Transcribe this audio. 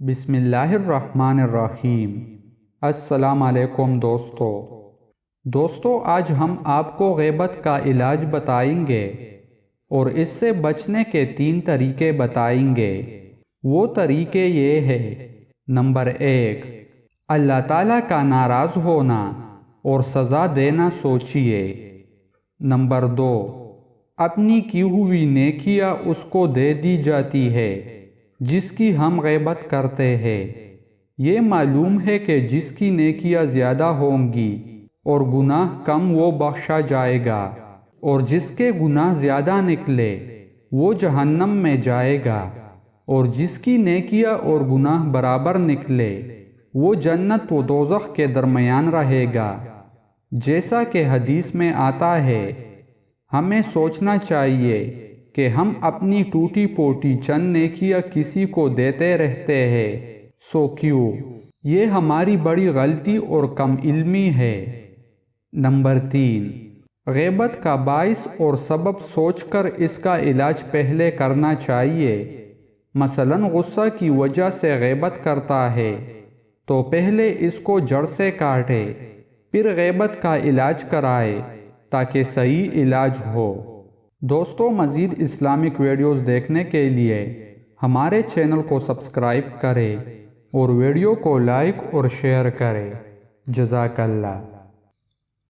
بسم اللہ الرحمن الرحیم۔ السلام علیکم دوستو آج ہم آپ کو غیبت کا علاج بتائیں گے اور اس سے بچنے کے 3 طریقے بتائیں گے۔ وہ طریقے یہ ہے: نمبر 1، اللہ تعالیٰ کا ناراض ہونا اور سزا دینا سوچیے۔ نمبر 2، اپنی کی ہوئی نیکیاں اس کو دے دی جاتی ہے جس کی ہم غیبت کرتے ہیں۔ یہ معلوم ہے کہ جس کی نیکیاں زیادہ ہوں گی اور گناہ کم وہ بخشا جائے گا، اور جس کے گناہ زیادہ نکلے وہ جہنم میں جائے گا، اور جس کی نیکیاں اور گناہ برابر نکلے وہ جنت و دوزخ کے درمیان رہے گا۔ جیسا کہ حدیث میں آتا ہے، ہمیں سوچنا چاہیے کہ ہم اپنی ٹوٹی پوٹی چند نیکیاں کسی کو دیتے رہتے ہیں، سو کیوں؟ یہ ہماری بڑی غلطی اور کم علمی ہے۔ نمبر 3، غیبت کا باعث اور سبب سوچ کر اس کا علاج پہلے کرنا چاہیے۔ مثلاً غصہ کی وجہ سے غیبت کرتا ہے تو پہلے اس کو جڑ سے کاٹے، پھر غیبت کا علاج کرائے تاکہ صحیح علاج ہو۔ دوستو مزید اسلامک ویڈیوز دیکھنے کے لیے ہمارے چینل کو سبسکرائب کریں اور ویڈیو کو لائک اور شیئر کریں۔ جزاک اللہ۔